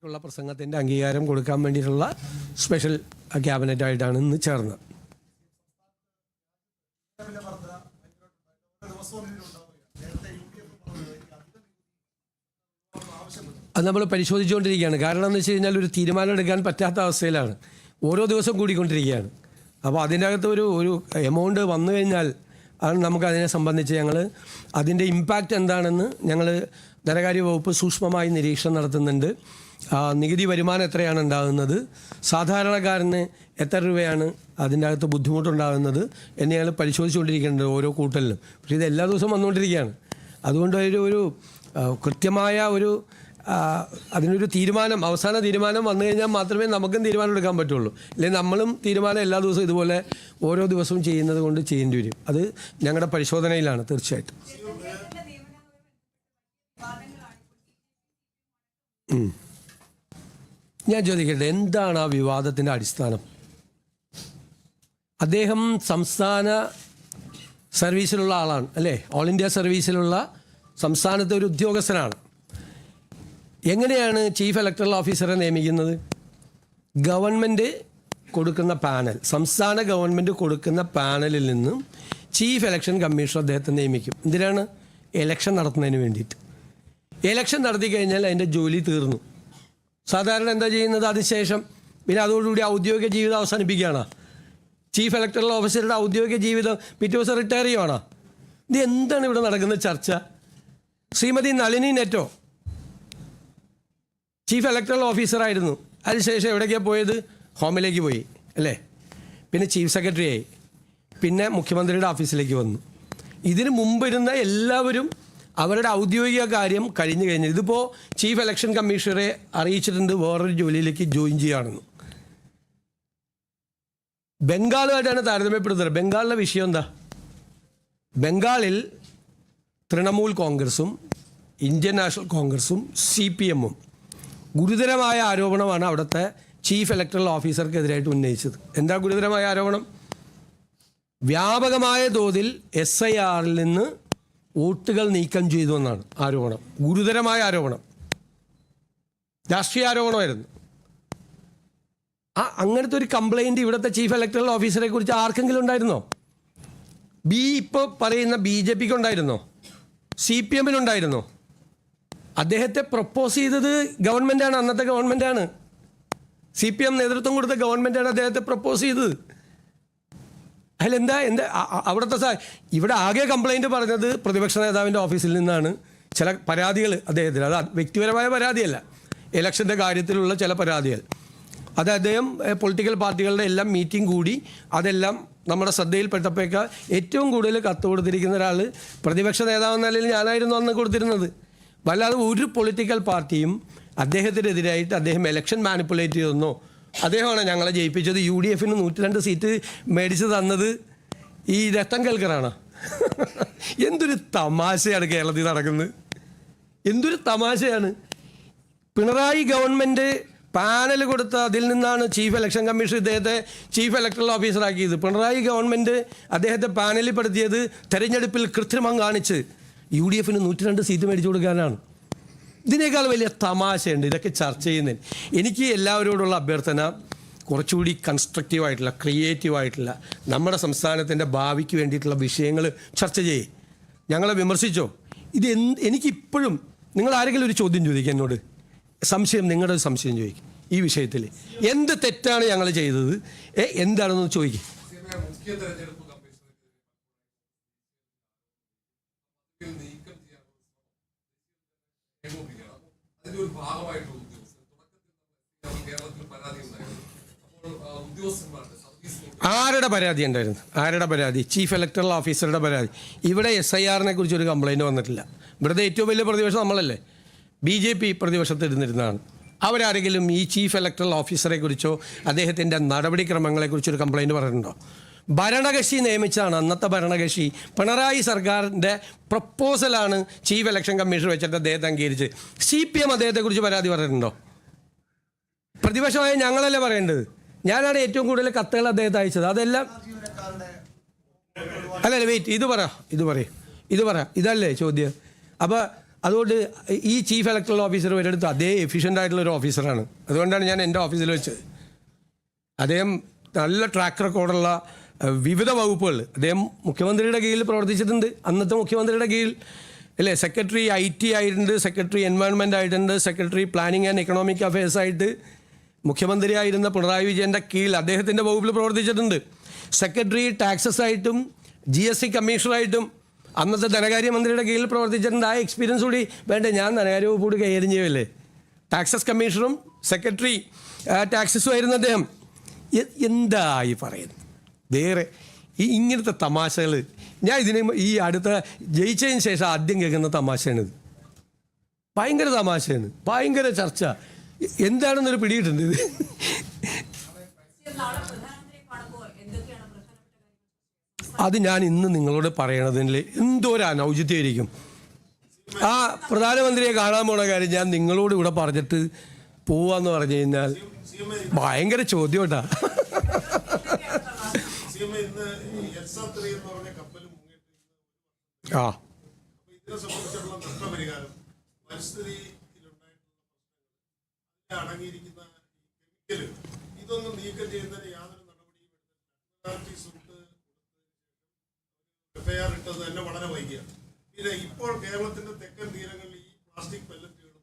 ഉള്ള പ്രസംഗത്തിൻ്റെ അംഗീകാരം കൊടുക്കാൻ വേണ്ടിയിട്ടുള്ള സ്പെഷ്യൽ ക്യാബിനറ്റായിട്ടാണ് ഇന്ന് ചേർന്നത്. അത് നമ്മൾ പരിശോധിച്ചുകൊണ്ടിരിക്കുകയാണ്. കാരണം എന്ന് വെച്ച് കഴിഞ്ഞാൽ ഒരു തീരുമാനം എടുക്കാൻ പറ്റാത്ത അവസ്ഥയിലാണ്, ഓരോ ദിവസം കൂടിക്കൊണ്ടിരിക്കുകയാണ്. അപ്പോൾ അതിൻ്റെ അകത്ത് ഒരു എമൗണ്ട് വന്നു കഴിഞ്ഞാൽ ആണ് നമുക്കതിനെ സംബന്ധിച്ച് ഞങ്ങൾ അതിൻ്റെ ഇമ്പാക്റ്റ് എന്താണെന്ന് ഞങ്ങൾ ധനകാര്യ വകുപ്പ് സൂക്ഷ്മമായി നിരീക്ഷണം നടത്തുന്നുണ്ട്. നികുതി വരുമാനം എത്രയാണ് ഉണ്ടാകുന്നത്, സാധാരണക്കാരന് എത്ര രൂപയാണ് അതിൻ്റെ അകത്ത് ബുദ്ധിമുട്ടുണ്ടാകുന്നത് എന്ന് ഞങ്ങൾ പരിശോധിച്ചുകൊണ്ടിരിക്കുന്നുണ്ട് ഓരോ കൂട്ടലിലും. പക്ഷേ ഇത് എല്ലാ ദിവസവും വന്നുകൊണ്ടിരിക്കുകയാണ്. അതുകൊണ്ട് ഒരു കൃത്യമായ അതിനൊരു തീരുമാനം, അവസാന തീരുമാനം വന്നു കഴിഞ്ഞാൽ മാത്രമേ നമുക്കും തീരുമാനം എടുക്കാൻ പറ്റുള്ളൂ. അല്ലെങ്കിൽ നമ്മളും തീരുമാനം എല്ലാ ദിവസവും ഇതുപോലെ ഓരോ ദിവസവും ചെയ്യുന്നത് കൊണ്ട് ചെയ്യേണ്ടി വരും. അത് ഞങ്ങളുടെ പരിശോധനയിലാണ് തീർച്ചയായിട്ടും. ഞാൻ ചോദിക്കട്ടെ, എന്താണ് ആ വിവാദത്തിൻ്റെ അടിസ്ഥാനം? അദ്ദേഹം സംസ്ഥാന സർവീസിലുള്ള ആളാണ് അല്ലേ, ഓൾ ഇന്ത്യ സർവീസിലുള്ള സംസ്ഥാനത്തെ ഒരു ഉദ്യോഗസ്ഥനാണ്. എങ്ങനെയാണ് ചീഫ് ഇലക്ടറൽ ഓഫീസറെ നിയമിക്കുന്നത്? ഗവൺമെൻറ് കൊടുക്കുന്ന പാനൽ, സംസ്ഥാന ഗവൺമെൻറ് കൊടുക്കുന്ന പാനലിൽ നിന്നും ചീഫ് ഇലക്ഷൻ കമ്മീഷണർ അദ്ദേഹത്തെ നിയമിക്കും. എന്തിനാണ്? ഇലക്ഷൻ നടത്തുന്നതിന് വേണ്ടിയിട്ട്. ഇലക്ഷൻ നടത്തി കഴിഞ്ഞാൽ അതിൻ്റെ ജോലി തീർന്നു. സാധാരണ എന്താ ചെയ്യുന്നത്? അതിനുശേഷം പിന്നെ അതോടുകൂടി ഔദ്യോഗിക ജീവിതം അവസാനിപ്പിക്കുകയാണ്. ചീഫ് ഇലക്ടറൽ ഓഫീസറുടെ ഔദ്യോഗിക ജീവിതം പിറ്റേ ദിവസം റിട്ടയർ ചെയ്യുവാണ്. ഇത് എന്താണ് ഇവിടെ നടക്കുന്ന ചർച്ച? ശ്രീമതി നളിനി നെറ്റോ ചീഫ് ഇലക്ടറൽ ഓഫീസറായിരുന്നു. അതിനുശേഷം എവിടേക്കാണ് പോയത്? ഹോമിലേക്ക് പോയി അല്ലേ, പിന്നെ ചീഫ് സെക്രട്ടറി ആയി, പിന്നെ മുഖ്യമന്ത്രിയുടെ ഓഫീസിലേക്ക് വന്നു. ഇതിന് മുമ്പിരുന്ന എല്ലാവരും അവരുടെ ഔദ്യോഗിക കാര്യം കഴിഞ്ഞു കഴിഞ്ഞു. ഇതിപ്പോൾ ചീഫ് ഇലക്ഷൻ കമ്മീഷണറെ അറിയിച്ചിട്ടുണ്ട് വേറൊരു ജോലിയിലേക്ക് ജോയിൻ ചെയ്യുകയാണെന്ന്. ബംഗാളുമായിട്ടാണ് താരതമ്യപ്പെടുത്തുന്നത്. ബംഗാളിലെ വിഷയം എന്താ? ബംഗാളിൽ തൃണമൂൽ കോൺഗ്രസും ഇന്ത്യൻ നാഷണൽ കോൺഗ്രസും CPM-ഉം ഗുരുതരമായ ആരോപണമാണ് അവിടുത്തെ ചീഫ് ഇലക്ടറൽ ഓഫീസർക്കെതിരായിട്ട് ഉന്നയിച്ചത്. എന്താ ഗുരുതരമായ ആരോപണം? വ്യാപകമായ തോതിൽ SIR-ൽ നിന്ന് വോട്ടുകൾ നീക്കം ചെയ്തു എന്നാണ് ആരോപണം. ഗുരുതരമായ ആരോപണം, രാഷ്ട്രീയ ആരോപണമായിരുന്നു. അങ്ങനത്തെ ഒരു കംപ്ലൈൻറ്റ് ഇവിടുത്തെ ചീഫ് ഇലക്ടറൽ ഓഫീസറെ കുറിച്ച് ആർക്കെങ്കിലും ഉണ്ടായിരുന്നോ? ഇപ്പോൾ പറയുന്ന BJP-ക്ക് ഉണ്ടായിരുന്നോ? CPM-നുണ്ടായിരുന്നോ? അദ്ദേഹത്തെ പ്രപ്പോസ് ചെയ്തത് ഗവൺമെൻറ്റാണ്, അന്നത്തെ ഗവൺമെൻറ്റാണ്. CPM നേതൃത്വം കൊടുത്ത ഗവൺമെൻറ്റാണ് അദ്ദേഹത്തെ പ്രപ്പോസ് ചെയ്തത്. അതിലെന്താ അവിടുത്തെ ഇവിടെ ആകെ കംപ്ലൈൻറ്റ് പറഞ്ഞത് പ്രതിപക്ഷ നേതാവിൻ്റെ ഓഫീസിൽ നിന്നാണ്. ചില പരാതികൾ അദ്ദേഹത്തിന്, അത് വ്യക്തിപരമായ പരാതിയല്ല, ഇലക്ഷൻ്റെ കാര്യത്തിലുള്ള ചില പരാതികൾ. അത് അദ്ദേഹം പൊളിറ്റിക്കൽ പാർട്ടികളുടെ എല്ലാം മീറ്റിംഗ് കൂടി അതെല്ലാം നമ്മുടെ ശ്രദ്ധയിൽപ്പെട്ടപ്പോഴേക്ക് ഏറ്റവും കൂടുതൽ കത്ത് കൊടുത്തിരിക്കുന്ന ഒരാൾ പ്രതിപക്ഷ നേതാവെന്ന നിലയിൽ ഞാനായിരുന്നു അന്ന് കൊടുത്തിരുന്നത്. വല്ലാതെ ഒരു പൊളിറ്റിക്കൽ പാർട്ടിയും അദ്ദേഹത്തിനെതിരായിട്ട് അദ്ദേഹം ഇലക്ഷൻ മാനിപ്പുലേറ്റ് ചെയ്തെന്നോ, അദ്ദേഹമാണ് ഞങ്ങളെ ജയിപ്പിച്ചത്, UDF-ന് 102 സീറ്റ് മേടിച്ച് തന്നത് ഈ രത്തൻ കേൽക്കറാണ്. എന്തൊരു തമാശയാണ് കേരളത്തിൽ നടക്കുന്നത്, എന്തൊരു തമാശയാണ്. പിണറായി ഗവൺമെൻറ് പാനൽ കൊടുത്ത അതിൽ നിന്നാണ് ചീഫ് ഇലക്ഷൻ കമ്മീഷൻ ഇദ്ദേഹത്തെ ചീഫ് ഇലക്ടറൽ ഓഫീസറാക്കിയത്. പിണറായി ഗവൺമെൻറ് അദ്ദേഹത്തെ പാനലിൽ പെടുത്തിയത് തെരഞ്ഞെടുപ്പിൽ കൃത്രിമം കാണിച്ച് UDF-ന് 102 സീറ്റ് മേടിച്ചു കൊടുക്കാനാണ്. ഇതിനേക്കാൾ വലിയ തമാശയുണ്ട് ഇതൊക്കെ ചർച്ച ചെയ്യുന്നതിന്. എനിക്ക് എല്ലാവരോടുള്ള അഭ്യർത്ഥന, കുറച്ചുകൂടി കൺസ്ട്രക്റ്റീവായിട്ടുള്ള, ക്രിയേറ്റീവായിട്ടുള്ള, നമ്മുടെ സംസ്ഥാനത്തിൻ്റെ ഭാവിക്ക് വേണ്ടിയിട്ടുള്ള വിഷയങ്ങൾ ചർച്ച ചെയ്യേ. ഞങ്ങളെ വിമർശിച്ചോ? എനിക്കിപ്പോഴും നിങ്ങൾ ആരെങ്കിലും ഒരു ചോദ്യം ചോദിക്കുക എന്നോട്, സംശയം, നിങ്ങളുടെ സംശയം ചോദിക്കും ഈ വിഷയത്തിൽ. എന്ത് തെറ്റാണ് ഞങ്ങൾ ചെയ്തത്, എന്താണെന്ന് ചോദിക്കും. ആരുടെ പരാതി ഉണ്ടായിരുന്നു? ആരുടെ പരാതി? ചീഫ് ഇലക്ടറൽ ഓഫീസറുടെ പരാതി. ഇവിടെ SIR-നെ കുറിച്ചൊരു കംപ്ലൈൻറ്റ് വന്നിട്ടില്ല. ഇവിടുത്തെ ഏറ്റവും വലിയ പ്രതിപക്ഷം നമ്മളല്ലേ, BJP പ്രതിപക്ഷത്തിരുന്നിരുന്നതാണ്. അവരാരെങ്കിലും ഈ ചീഫ് ഇലക്ടറൽ ഓഫീസറെ കുറിച്ചോ അദ്ദേഹത്തിൻ്റെ നടപടിക്രമങ്ങളെക്കുറിച്ചൊരു കംപ്ലൈൻറ്റ് പറഞ്ഞിട്ടുണ്ടോ? ഭരണകക്ഷി നിയമിച്ചാണ്, അന്നത്തെ ഭരണകക്ഷി പിണറായി സർക്കാരിൻ്റെ പ്രപ്പോസലാണ് ചീഫ് ഇലക്ഷൻ കമ്മീഷൻ വെച്ചിട്ട് അദ്ദേഹത്തെ അംഗീകരിച്ച്. CPM അദ്ദേഹത്തെക്കുറിച്ച് പരാതി പറഞ്ഞിട്ടുണ്ടോ? പ്രതിപക്ഷമായ ഞങ്ങളല്ലേ പറയേണ്ടത്. ഞാനാണ് ഏറ്റവും കൂടുതൽ കത്തുകൾ അദ്ദേഹത്തെ അയച്ചത്. അതെല്ലാം അല്ലല്ലേ, വെയിറ്റ്, ഇത് പറ, ഇതല്ലേ ചോദ്യം. അപ്പോൾ അതുകൊണ്ട് ഈ ചീഫ് ഇലക്ടറൽ ഓഫീസർ ഒരിടത്ത് അതേ എഫിഷ്യൻ്റ് ആയിട്ടുള്ള ഒരു ഓഫീസറാണ്. അതുകൊണ്ടാണ് ഞാൻ എൻ്റെ ഓഫീസിൽ വെച്ചത്. അദ്ദേഹം നല്ല ട്രാക്ക് റെക്കോർഡുള്ള വിവിധ വകുപ്പുകൾ അദ്ദേഹം മുഖ്യമന്ത്രിയുടെ കീഴിൽ പ്രവർത്തിച്ചിട്ടുണ്ട്. അന്നത്തെ മുഖ്യമന്ത്രിയുടെ കീഴിൽ അല്ലേ, സെക്രട്ടറി IT ആയിട്ടുണ്ട്, സെക്രട്ടറി എൻവയോൺമെൻറ്റ് ആയിട്ടുണ്ട്, secretary planning and economic affairs ആയിട്ട് മുഖ്യമന്ത്രിയായിരുന്ന പിണറായി വിജയൻ്റെ കീഴിൽ അദ്ദേഹത്തിൻ്റെ വകുപ്പിൽ പ്രവർത്തിച്ചിട്ടുണ്ട്. സെക്രട്ടറി ടാക്സസ് ആയിട്ടും GST കമ്മീഷണറായിട്ടും അന്നത്തെ ധനകാര്യമന്ത്രിയുടെ കീഴിൽ പ്രവർത്തിച്ചിട്ടുണ്ട്. ആ എക്സ്പീരിയൻസ് കൂടി വേണ്ടേ? ഞാൻ ധനകാര്യ വകുപ്പ് കൂടി കൈകാര്യം ചെയ്യുമല്ലേ. ടാക്സസ് കമ്മീഷണറും സെക്രട്ടറി ടാക്സസും ആയിരുന്നു അദ്ദേഹം. എന്തായി പറയുന്നത് വേറെ ഇങ്ങനത്തെ തമാശകൾ? ഞാൻ ഇതിന് ഈ അടുത്ത ജയിച്ചതിന് ശേഷം ആദ്യം കേൾക്കുന്ന തമാശയാണിത്. ഭയങ്കര തമാശയാണ്, ഭയങ്കര ചർച്ച. എന്താണെന്നൊരു പിടിയിട്ടുണ്ട് ഇത്. അത് ഞാൻ ഇന്ന് നിങ്ങളോട് പറയണതിൽ എന്തോ ഒരു അനൗചിത്യമായിരിക്കും. ആ പ്രധാനമന്ത്രിയെ കാണാൻ പോണ കാര്യം ഞാൻ നിങ്ങളോട് ഇവിടെ പറഞ്ഞിട്ട് പോവാന്ന് പറഞ്ഞു കഴിഞ്ഞാൽ ഭയങ്കര ചോദ്യം കേട്ടാ. ആ ഇതൊന്നും നീക്കം ചെയ്യുന്നതിന് യാതൊരു നടപടിയും FIR ഇട്ടത് തന്നെ വളരെ വൈകിയാണ്. പിന്നെ ഇപ്പോൾ കേരളത്തിന്റെ തെക്കൻ തീരങ്ങളിൽ ഈ പ്ലാസ്റ്റിക് പെല്ലറ്റുകളും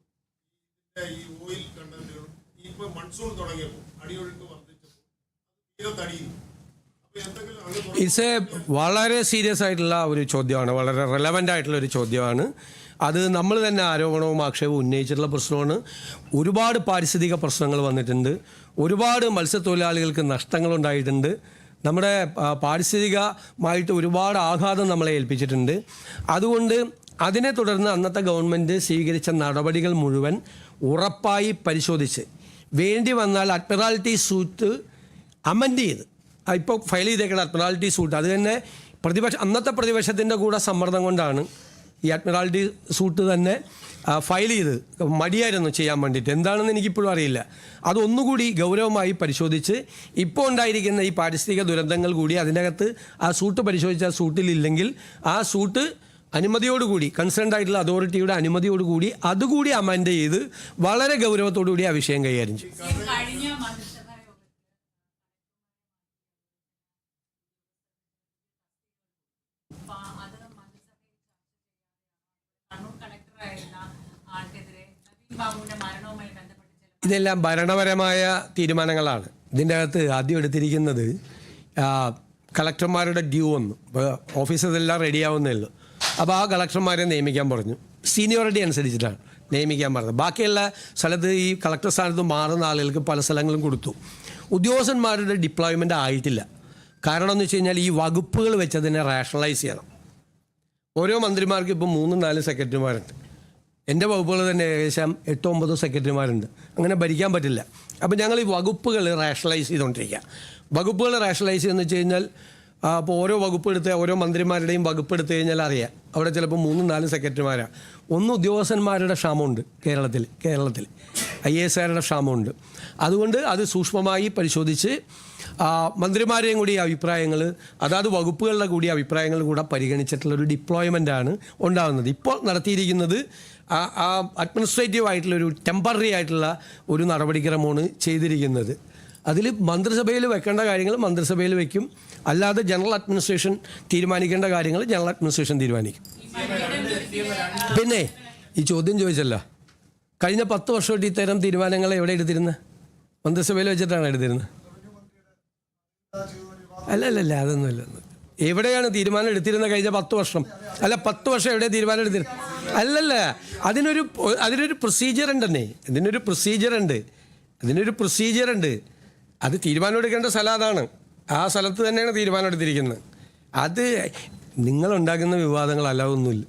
ഈ ഓയിൽ കണ്ടന്റുകളും ഇപ്പൊ മൺസൂൺ തുടങ്ങിയപ്പോൾ അടിയൊഴുക്ക് വർദ്ധിച്ചപ്പോൾ തീരത്തടിയുന്നു. അപ്പൊ എന്തെങ്കിലും ഇറ്റ്സ് വളരെ സീരിയസ് ആയിട്ടുള്ള ഒരു ചോദ്യമാണ്, വളരെ റെലവൻ്റ് ആയിട്ടുള്ള ഒരു ചോദ്യമാണ്. അത് നമ്മൾ തന്നെ ആരോപണവും ആക്ഷേപവും ഉന്നയിച്ചിട്ടുള്ള പ്രശ്നമാണ്. ഒരുപാട് പാരിസ്ഥിതിക പ്രശ്നങ്ങൾ വന്നിട്ടുണ്ട്, ഒരുപാട് മത്സ്യത്തൊഴിലാളികൾക്ക് നഷ്ടങ്ങളുണ്ടായിട്ടുണ്ട്, നമ്മുടെ പാരിസ്ഥിതികമായിട്ട് ഒരുപാട് ആഘാതം നമ്മളെ ഏൽപ്പിച്ചിട്ടുണ്ട്. അതുകൊണ്ട് അതിനെ തുടർന്ന് അന്നത്തെ ഗവൺമെൻറ് സ്വീകരിച്ച നടപടികൾ മുഴുവൻ ഉറപ്പായി പരിശോധിച്ച് വേണ്ടി വന്നാൽ അഡ്മിറാൽറ്റി സൂട്ട് അമെൻഡ് ചെയ്ത് ഇപ്പോൾ ഫയൽ ചെയ്തേക്കുന്ന അഡ്മിറാൽറ്റി സൂട്ട് അത് തന്നെ അന്നത്തെ പ്രതിപക്ഷത്തിൻ്റെ കൂടെ സമ്മർദ്ദം കൊണ്ടാണ് ഈ അഡ്മിറാൽറ്റി സൂട്ട് തന്നെ ഫയൽ ചെയ്ത്. മടിയായിരുന്നു ചെയ്യാൻ വേണ്ടിയിട്ട്, എന്താണെന്ന് എനിക്കിപ്പോഴും അറിയില്ല. അതൊന്നുകൂടി ഗൗരവമായി പരിശോധിച്ച് ഇപ്പോൾ ഉണ്ടായിരിക്കുന്ന ഈ പാരിസ്ഥിതിക ദുരന്തങ്ങൾ കൂടി അതിനകത്ത് ആ സൂട്ട് പരിശോധിച്ച ആ സൂട്ടിലില്ലെങ്കിൽ ആ സൂട്ട് അനുമതിയോടുകൂടി കൺസേൺഡ് ആയിട്ടുള്ള അതോറിറ്റിയുടെ അനുമതിയോടുകൂടി അതുകൂടി അമെൻഡ് ചെയ്ത് വളരെ ഗൗരവത്തോടു കൂടി ആ വിഷയം കൈകാര്യം ചെയ്യും. ഇതെല്ലാം ഭരണപരമായ തീരുമാനങ്ങളാണ്. ഇതിൻ്റെ അകത്ത് ആദ്യം എടുത്തിരിക്കുന്നത് കളക്ടർമാരുടെ ഡ്യൂ വന്നു. ഇപ്പോൾ ഓഫീസേഴ്സെല്ലാം റെഡിയാവുന്നേ ഉള്ളൂ. അപ്പോൾ ആ കളക്ടർമാരെ നിയമിക്കാൻ പറഞ്ഞു. സീനിയോറിറ്റി അനുസരിച്ചിട്ടാണ് നിയമിക്കാൻ പറഞ്ഞത്. ബാക്കിയുള്ള സ്ഥലത്ത് ഈ കളക്ടർ സ്ഥാനത്ത് മാറുന്ന ആളുകൾക്ക് പല സ്ഥലങ്ങളും കൊടുത്തു. ഉദ്യോഗസ്ഥന്മാരുടെ ഡിപ്ലോയ്മെൻ്റ് ആയിട്ടില്ല. കാരണം എന്ന് വെച്ച് കഴിഞ്ഞാൽ ഈ വകുപ്പുകൾ വെച്ചതിനെ റാഷണലൈസ് ചെയ്യണം. ഓരോ മന്ത്രിമാർക്കും ഇപ്പോൾ 3-4 സെക്രട്ടറിമാരുണ്ട്. എൻ്റെ വകുപ്പുകൾ തന്നെ ഏകദേശം 8-9 സെക്രട്ടറിമാരുണ്ട്. അങ്ങനെ ഭരിക്കാൻ പറ്റില്ല. അപ്പോൾ ഞങ്ങൾ ഈ വകുപ്പുകൾ റാഷണലൈസ് ചെയ്തുകൊണ്ടിരിക്കുക. വകുപ്പുകൾ റാഷണലൈസ് ചെയ്യുമെന്ന് വെച്ച് കഴിഞ്ഞാൽ അപ്പോൾ ഓരോ വകുപ്പ് എടുത്ത് ഓരോ മന്ത്രിമാരുടെയും വകുപ്പ് എടുത്തു കഴിഞ്ഞാൽ അറിയാം അവിടെ ചിലപ്പോൾ 3-4 സെക്രട്ടറിമാരാണ്. ഉദ്യോഗസ്ഥന്മാരുടെ ക്ഷാമമുണ്ട് കേരളത്തിൽ IASകാരുടെ ക്ഷാമമുണ്ട്. അതുകൊണ്ട് അത് സൂക്ഷ്മമായി പരിശോധിച്ച് മന്ത്രിമാരെയും കൂടി അഭിപ്രായങ്ങൾ അതാത് വകുപ്പുകളുടെ കൂടി അഭിപ്രായങ്ങൾ കൂടെ പരിഗണിച്ചിട്ടുള്ളൊരു ഡിപ്ലോയ്മെൻറ്റാണ് ഉണ്ടാകുന്നത്. ഇപ്പോൾ നടത്തിയിരിക്കുന്നത് ആ അഡ്മിനിസ്ട്രേറ്റീവ് ആയിട്ടുള്ളൊരു ടെമ്പററി ആയിട്ടുള്ള ഒരു നടപടിക്രമമാണ് ചെയ്തിരിക്കുന്നത്. അതിൽ മന്ത്രിസഭയിൽ വെക്കേണ്ട കാര്യങ്ങൾ മന്ത്രിസഭയിൽ വെക്കും, അല്ലാതെ ജനറൽ അഡ്മിനിസ്ട്രേഷൻ തീരുമാനിക്കേണ്ട കാര്യങ്ങൾ ജനറൽ അഡ്മിനിസ്ട്രേഷൻ തീരുമാനിക്കും. പിന്നെ ഈ ചോദ്യം ചോദിച്ചല്ലോ, കഴിഞ്ഞ 10 വർഷമായിട്ട് ഇത്തരം തീരുമാനങ്ങൾ എവിടെ എടുത്തിരുന്നത്? മന്ത്രിസഭയിൽ വെച്ചിട്ടാണ് എടുത്തിരുന്നത്? അല്ലല്ല അതൊന്നുമല്ല. എവിടെയാണ് തീരുമാനം എടുത്തിരുന്നത് കഴിഞ്ഞ 10 വർഷം? അല്ല 10 വർഷം എവിടെ തീരുമാനം എടുത്തിരുന്നത്? അല്ലല്ല, അതിനൊരു പ്രൊസീജിയർ ഉണ്ടെന്നേ. ഇതിനൊരു പ്രൊസീജിയർ ഉണ്ട്. അത് തീരുമാനം എടുക്കേണ്ട സ്ഥലം അതാണ്. ആ സ്ഥലത്ത് തന്നെയാണ് തീരുമാനം എടുത്തിരിക്കുന്നത്. അത് നിങ്ങളുണ്ടാക്കുന്ന വിവാദങ്ങളല്ല, ഒന്നുമില്ല.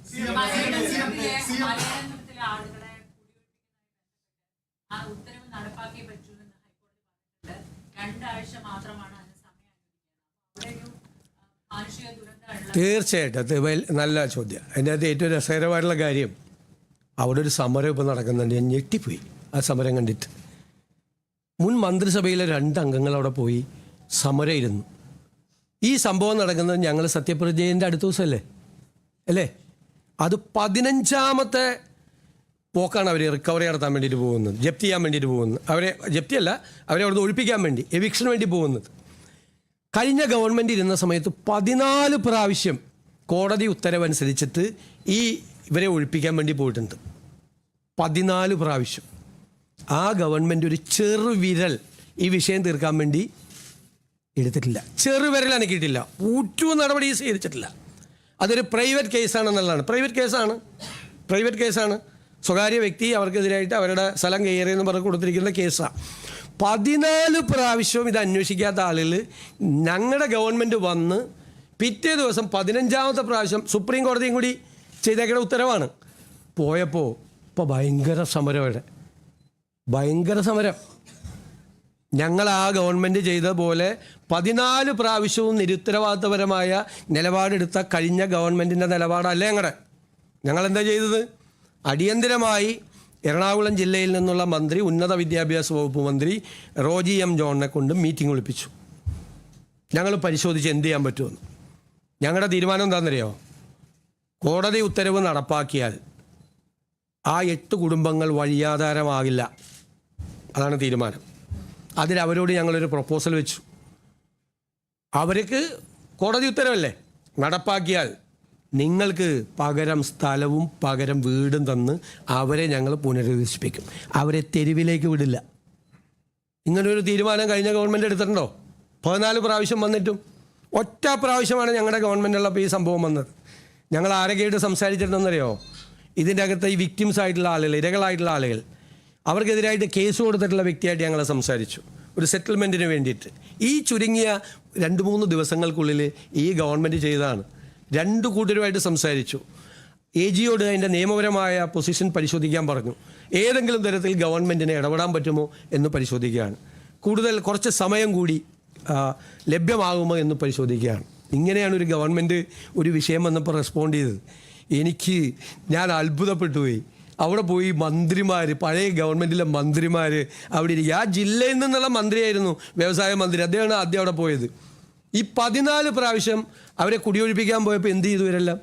തീർച്ചയായിട്ടും അത് നല്ല ചോദ്യം. അതിൻ്റെ അകത്ത് ഏറ്റവും രസകരമായിട്ടുള്ള കാര്യം അവിടെ ഒരു സമരം ഇപ്പോൾ നടക്കുന്നുണ്ട്. ഞാൻ ഞെട്ടിപ്പോയി ആ സമരം കണ്ടിട്ട്. മുൻ മന്ത്രിസഭയിലെ 2 അംഗങ്ങൾ അവിടെ പോയി സമരം ഇരുന്നു. ഈ സംഭവം നടക്കുന്നത് ഞങ്ങൾ സത്യപ്രതിജ്ഞേൻ്റെ അടുത്ത ദിവസമല്ലേ? അത് 15ാമത്തെ പോക്കാണ് അവർ റിക്കവറി നടത്താൻ വേണ്ടിയിട്ട് പോകുന്നത്, ജപ്തി ചെയ്യാൻ വേണ്ടിയിട്ട് പോകുന്നത്. അവരെ ജപ്തിയല്ല, അവരെ അവിടുന്ന് ഒഴിപ്പിക്കാൻ വേണ്ടി, എവിക്ഷന് വേണ്ടി പോകുന്നത്. കഴിഞ്ഞ ഗവൺമെൻറ് ഇരുന്ന സമയത്ത് 14 പ്രാവശ്യം കോടതി ഉത്തരവനുസരിച്ചിട്ട് ഇവരെ ഒഴിപ്പിക്കാൻ വേണ്ടി പോയിട്ടുണ്ട്. 14 പ്രാവശ്യം. ആ ഗവൺമെൻറ് ഒരു ചെറുവിരൽ ഈ വിഷയം തീർക്കാൻ വേണ്ടി എടുത്തിട്ടില്ല. ചെറുവിരൽ അനക്കിയിട്ടില്ല. ഒരു നടപടി സ്വീകരിച്ചിട്ടില്ല. അതൊരു പ്രൈവറ്റ് കേസാണെന്നുള്ളതാണ്. പ്രൈവറ്റ് കേസാണ്. സ്വകാര്യ വ്യക്തി അവർക്കെതിരായിട്ട് അവരുടെ സ്ഥലം കയറിയെന്ന് പറഞ്ഞ് കൊടുത്തിരിക്കുന്ന കേസാണ്. 14 പ്രാവശ്യവും ഇത് അന്വേഷിക്കാത്ത ആളുകൾ ഞങ്ങളുടെ ഗവൺമെൻറ് വന്ന് പിറ്റേ ദിവസം 15ാമത്തെ പ്രാവശ്യം സുപ്രീം കോടതിയും കൂടി ചെയ്തേക്കുന്ന ഉത്തരവാണ്. പോയപ്പോൾ ഇപ്പോൾ ഭയങ്കര സമരം. ഞങ്ങൾ ആ ഗവൺമെൻറ് ചെയ്ത പോലെ 14 പ്രാവശ്യവും നിരുത്തരവാദിത്തപരമായ നിലപാടെടുത്ത കഴിഞ്ഞ ഗവൺമെൻറ്റിൻ്റെ നിലപാടല്ല ഞങ്ങളെന്താ ചെയ്തത്? അടിയന്തരമായി എറണാകുളം ജില്ലയിൽ നിന്നുള്ള മന്ത്രി, ഉന്നത വിദ്യാഭ്യാസ വകുപ്പ് മന്ത്രി റോജി എം ജോണിനെ കൊണ്ട് മീറ്റിംഗ് വിളിപ്പിച്ചു. ഞങ്ങൾ പരിശോധിച്ച് എന്ത് ചെയ്യാൻ പറ്റുമെന്ന്. ഞങ്ങളുടെ തീരുമാനം എന്താണെന്നറിയോ? കോടതി ഉത്തരവ് നടപ്പാക്കിയാൽ ആ 8 കുടുംബങ്ങൾ വഴിയാധാരമാകില്ല. അതാണ് തീരുമാനം. അതിനവരോട് ഞങ്ങളൊരു പ്രപ്പോസൽ വെച്ചു. അവർക്ക് കോടതി ഉത്തരവല്ലേ, നടപ്പാക്കിയാൽ നിങ്ങൾക്ക് പകരം സ്ഥലവും പകരം വീടും തന്ന് അവരെ ഞങ്ങൾ പുനരധിവസിപ്പിക്കും. അവരെ തെരുവിലേക്ക് വിടില്ല. ഇങ്ങനൊരു തീരുമാനം കഴിഞ്ഞ ഗവൺമെൻറ് എടുത്തിട്ടുണ്ടോ? 14 പ്രാവശ്യം വന്നിട്ടും ഒറ്റ പ്രാവശ്യമാണ് ഞങ്ങളുടെ ഗവൺമെൻറ്റുള്ളപ്പോൾ ഈ സംഭവം വന്നത്. ഞങ്ങൾ ആരൊക്കെയായിട്ട് സംസാരിച്ചിട്ടുണ്ടെന്നറിയോ? ഇതിൻ്റെ അകത്ത് ഈ വിക്ടിംസ് ആയിട്ടുള്ള ആളുകൾ, ഇരകളായിട്ടുള്ള ആളുകൾ, അവർക്കെതിരായിട്ട് കേസ് കൊടുത്തിട്ടുള്ള വ്യക്തിയായിട്ട് ഞങ്ങൾ സംസാരിച്ചു, ഒരു സെറ്റിൽമെൻറ്റിന് വേണ്ടിയിട്ട്. ഈ ചുരുങ്ങിയ 2-3 ദിവസങ്ങൾക്കുള്ളിൽ ഈ ഗവൺമെൻറ് ചെയ്തതാണ്. 2 കൂട്ടരുമായിട്ട് സംസാരിച്ചു. AGയോട് അതിൻ്റെ നിയമപരമായ പൊസിഷൻ പരിശോധിക്കാൻ പറഞ്ഞു. ഏതെങ്കിലും തരത്തിൽ ഗവൺമെൻറ്റിനെ ഇടപെടാൻ പറ്റുമോ എന്ന് പരിശോധിക്കുകയാണ്. കുറച്ച് സമയം കൂടി ലഭ്യമാകുമോ എന്ന് പരിശോധിക്കുകയാണ്. ഇങ്ങനെയാണ് ഒരു ഗവൺമെൻറ് ഒരു വിഷയം വന്നപ്പോൾ റെസ്പോണ്ട് ചെയ്തത്. ഞാൻ അത്ഭുതപ്പെട്ടു പോയി. അവിടെ പോയി മന്ത്രിമാർ, പഴയ ഗവൺമെൻറ്റിലെ മന്ത്രിമാർ അവിടെ ഇരിക്കുക. ആ ജില്ലയിൽ നിന്നുള്ള മന്ത്രിയായിരുന്നു, വ്യവസായ മന്ത്രി. അദ്ദേഹമാണ് ആദ്യം അവിടെ പോയത്. ഈ 14 പ്രാവശ്യം അവരെ കുടിയൊഴിപ്പിക്കാൻ പോയപ്പോൾ എന്ത് ചെയ്തു ഇവരെല്ലാം?